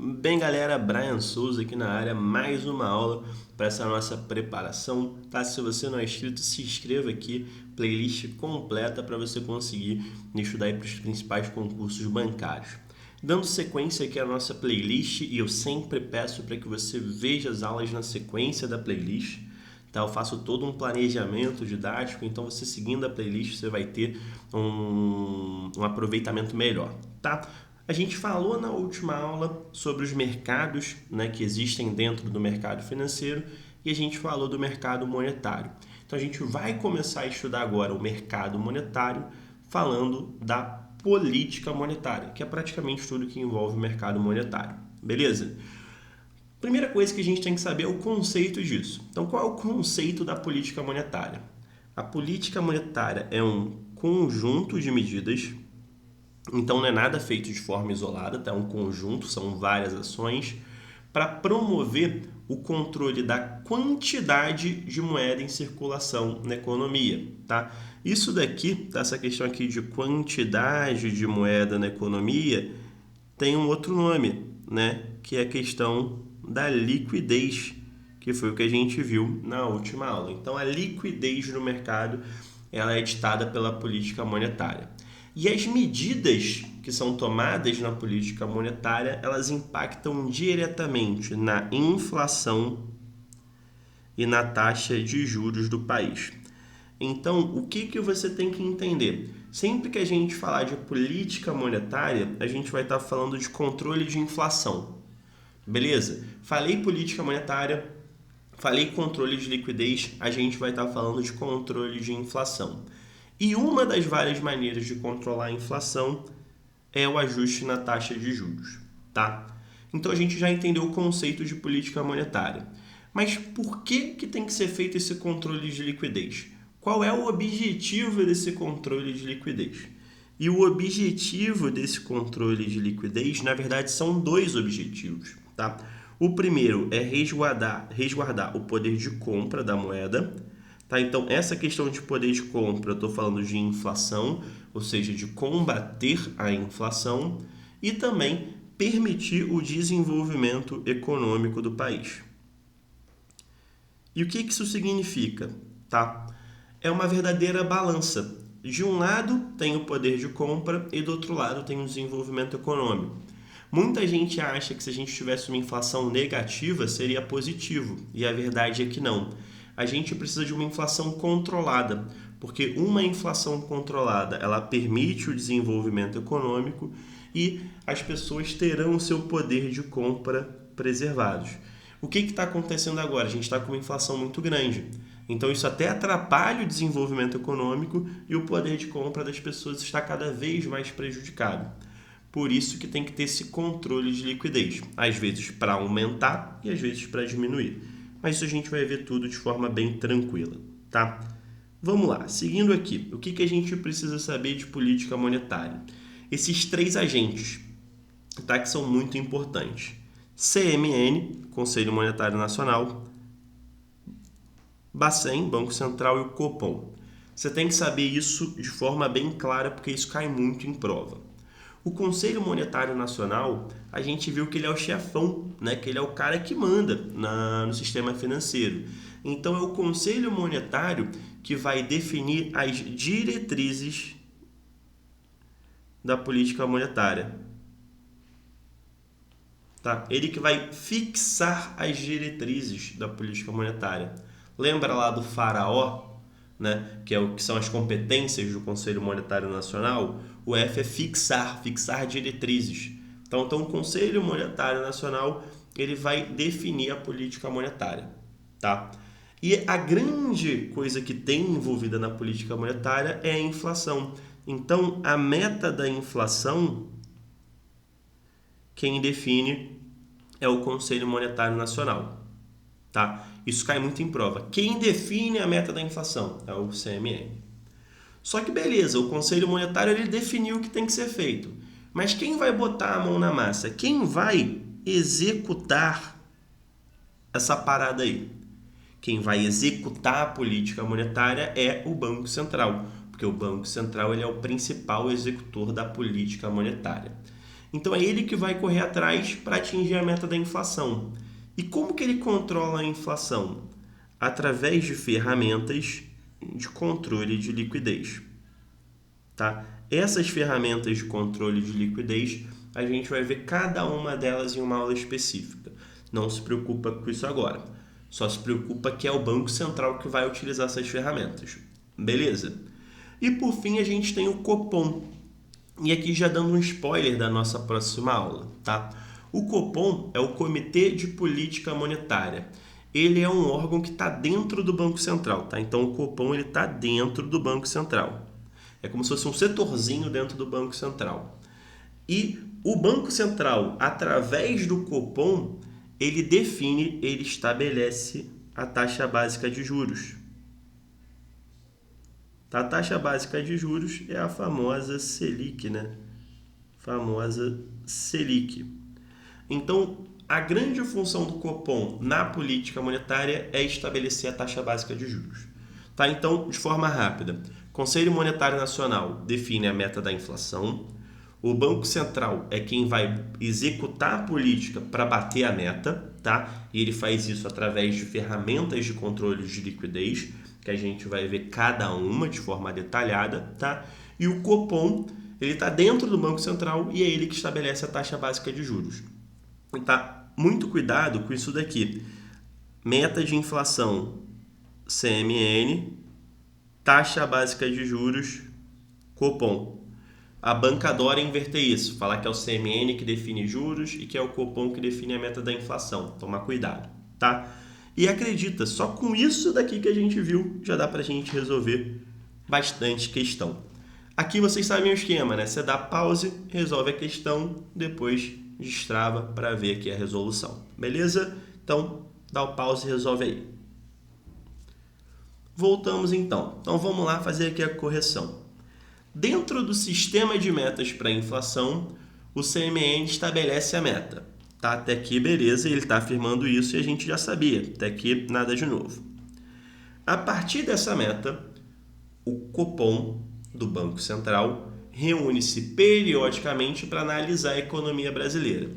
Bem, galera, Brian Souza aqui na área, mais uma aula para essa nossa preparação, tá? Se você não é inscrito, se inscreva aqui, playlist completa para você conseguir estudar para os principais concursos bancários. Dando sequência aqui à nossa playlist, e eu sempre peço para que você veja as aulas na sequência da playlist, tá? Eu faço todo um planejamento didático, então você seguindo a playlist você vai ter um aproveitamento melhor, tá? A gente falou na última aula sobre os mercados, né, que existem dentro do mercado financeiro e a gente falou do mercado monetário. Então a gente vai começar a estudar agora o mercado monetário falando da política monetária, que é praticamente tudo que envolve o mercado monetário. Beleza? Primeira coisa que a gente tem que saber é o conceito disso. Então qual é o conceito da política monetária? A política monetária é um conjunto de medidas. Então não é nada feito de forma isolada, tá? É um conjunto, são várias ações para promover o controle da quantidade de moeda em circulação na economia, tá? Isso daqui, essa questão aqui de quantidade de moeda na economia, tem um outro nome, né? Que é a questão da liquidez, que foi o que a gente viu na última aula. Então a liquidez no mercado, ela é ditada pela política monetária. E as medidas que são tomadas na política monetária, elas impactam diretamente na inflação e na taxa de juros do país. Então, o que você tem que entender? Sempre que a gente falar de política monetária, a gente vai estar falando de controle de inflação. Beleza? Falei política monetária, falei controle de liquidez, a gente vai estar falando de controle de inflação. E uma das várias maneiras de controlar a inflação é o ajuste na taxa de juros, tá? Então a gente já entendeu o conceito de política monetária. Mas por que tem que ser feito esse controle de liquidez? Qual é o objetivo desse controle de liquidez? E o objetivo desse controle de liquidez, na verdade, são dois objetivos, tá? O primeiro é resguardar o poder de compra da moeda. Tá? Então, essa questão de poder de compra, eu estou falando de inflação, ou seja, de combater a inflação e também permitir o desenvolvimento econômico do país. E o que isso significa? Tá? É uma verdadeira balança. De um lado tem o poder de compra e do outro lado tem o desenvolvimento econômico. Muita gente acha que se a gente tivesse uma inflação negativa seria positivo, e a verdade é que não. A gente precisa de uma inflação controlada, porque uma inflação controlada, ela permite o desenvolvimento econômico e as pessoas terão o seu poder de compra preservados. O que está acontecendo agora? A gente está com uma inflação muito grande. Então isso até atrapalha o desenvolvimento econômico e o poder de compra das pessoas está cada vez mais prejudicado. Por isso que tem que ter esse controle de liquidez, às vezes para aumentar e às vezes para diminuir. Mas isso a gente vai ver tudo de forma bem tranquila, tá? Vamos lá, seguindo aqui, o que a gente precisa saber de política monetária? Esses três agentes, tá, que são muito importantes. CMN, Conselho Monetário Nacional, Bacen, Banco Central e o Copom. Você tem que saber isso de forma bem clara, porque isso cai muito em prova. O Conselho Monetário Nacional, a gente viu que ele é o chefão, né? Que ele é o cara que manda no sistema financeiro. Então é o Conselho Monetário que vai definir as diretrizes da política monetária. Tá? Ele que vai fixar as diretrizes da política monetária. Lembra lá do faraó, né? Que são as competências do Conselho Monetário Nacional? O F é fixar diretrizes. Então o Conselho Monetário Nacional ele vai definir a política monetária, tá? E a grande coisa que tem envolvida na política monetária é a inflação. Então a meta da inflação, quem define é o Conselho Monetário Nacional, tá? Isso cai muito em prova. Quem define a meta da inflação é o CMN. Só que beleza, o Conselho Monetário ele definiu o que tem que ser feito. Mas quem vai botar a mão na massa? Quem vai executar essa parada aí? Quem vai executar a política monetária é o Banco Central, porque o Banco Central ele é o principal executor da política monetária. Então é ele que vai correr atrás para atingir a meta da inflação. E como que ele controla a inflação? Através de ferramentas de controle de liquidez. Tá? Essas ferramentas de controle de liquidez, a gente vai ver cada uma delas em uma aula específica. Não se preocupa com isso agora. Só se preocupa que é o Banco Central que vai utilizar essas ferramentas. Beleza? E por fim a gente tem o Copom. E aqui já dando um spoiler da nossa próxima aula, tá? O Copom é o Comitê de Política Monetária. Ele é um órgão que está dentro do Banco Central, tá? Então o Copom ele está dentro do Banco Central. É como se fosse um setorzinho dentro do Banco Central. E o Banco Central, através do Copom, ele define, ele estabelece a taxa básica de juros. A taxa básica de juros é a famosa Selic, né? Famosa Selic. Então, a grande função do Copom na política monetária é estabelecer a taxa básica de juros. Tá? Então, de forma rápida, o Conselho Monetário Nacional define a meta da inflação, o Banco Central é quem vai executar a política para bater a meta, tá? E ele faz isso através de ferramentas de controle de liquidez, que a gente vai ver cada uma de forma detalhada, tá? E o Copom, ele está dentro do Banco Central e é ele que estabelece a taxa básica de juros. Tá? Muito cuidado com isso daqui. Meta de inflação, CMN, taxa básica de juros, Copom. A banca adora inverter isso, falar que é o CMN que define juros e que é o Copom que define a meta da inflação. Toma cuidado, tá? E acredita, só com isso daqui que a gente viu, já dá pra gente resolver bastante questão. Aqui vocês sabem o esquema, né? Você dá pause, resolve a questão, depois destrava para ver aqui a resolução. Beleza? Então, dá o pause e resolve aí. Voltamos então. Então vamos lá fazer aqui a correção. Dentro do sistema de metas para a inflação, o CMN estabelece a meta. Tá? Até aqui, beleza, ele está afirmando isso e a gente já sabia. Até aqui, nada de novo. A partir dessa meta, o Copom do Banco Central reúne-se periodicamente para analisar a economia brasileira.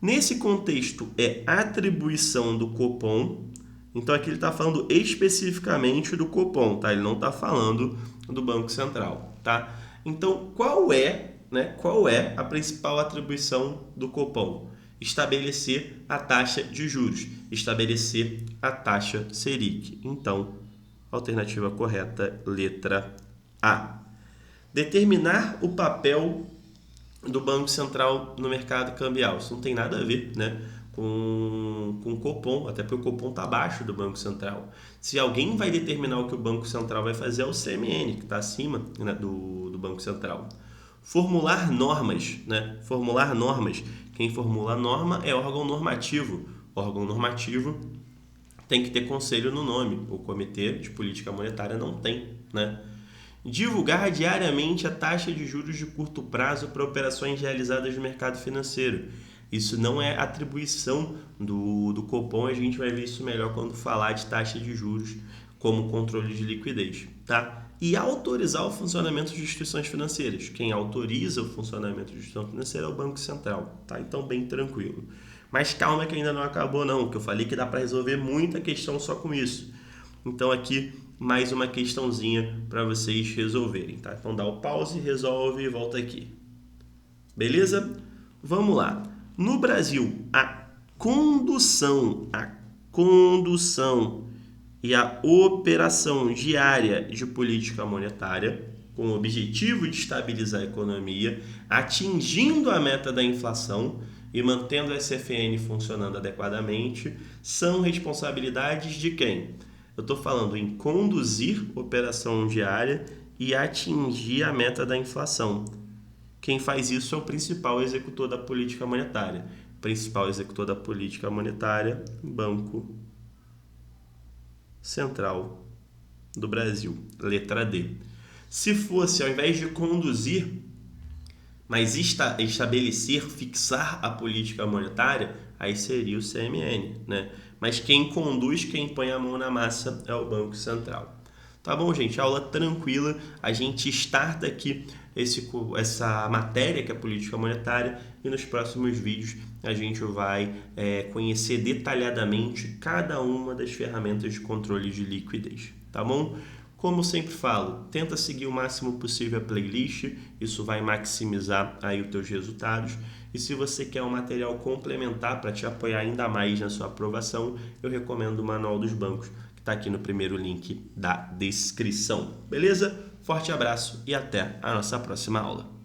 Nesse contexto, é atribuição do Copom. Então, aqui ele está falando especificamente do Copom, tá? Ele não está falando do Banco Central, tá? Então, qual é a principal atribuição do Copom? Estabelecer a taxa de juros, estabelecer a taxa Selic. Então, alternativa correta, letra A. Determinar o papel do Banco Central no mercado cambial. Isso não tem nada a ver, né, com o Copom, até porque o Copom está abaixo do Banco Central. Se alguém vai determinar o que o Banco Central vai fazer, é o CMN, que está acima, né, do Banco Central. Formular normas, né? Formular normas. Quem formula a norma é órgão normativo. O órgão normativo tem que ter conselho no nome. O Comitê de Política Monetária não tem, né? Divulgar diariamente a taxa de juros de curto prazo para operações realizadas no mercado financeiro. Isso não é atribuição do Copom, a gente vai ver isso melhor quando falar de taxa de juros como controle de liquidez, tá? E autorizar o funcionamento de instituições financeiras. Quem autoriza o funcionamento de instituição financeira é o Banco Central, tá? Então, bem tranquilo. Mas calma que ainda não acabou não, que eu falei que dá para resolver muita questão só com isso. Então, aqui, mais uma questãozinha para vocês resolverem, tá? Então, dá o pause, resolve e volta aqui. Beleza? Vamos lá. No Brasil, a condução e a operação diária de política monetária, com o objetivo de estabilizar a economia, atingindo a meta da inflação e mantendo o SFN funcionando adequadamente, são responsabilidades de quem? Eu estou falando em conduzir operação diária e atingir a meta da inflação. Quem faz isso é o principal executor da política monetária. Principal executor da política monetária, Banco Central do Brasil, letra D. Se fosse, ao invés de conduzir, mas estabelecer, fixar a política monetária, aí seria o CMN, né? Mas quem conduz, quem põe a mão na massa é o Banco Central. Tá bom, gente? Aula tranquila. A gente starta aqui essa matéria que é política monetária, e nos próximos vídeos a gente vai conhecer detalhadamente cada uma das ferramentas de controle de liquidez, tá bom? Como sempre falo, tenta seguir o máximo possível a playlist, isso vai maximizar aí os teus resultados. E se você quer um material complementar para te apoiar ainda mais na sua aprovação, eu recomendo o Manual dos Bancos, que está aqui no primeiro link da descrição. Beleza? Forte abraço e até a nossa próxima aula.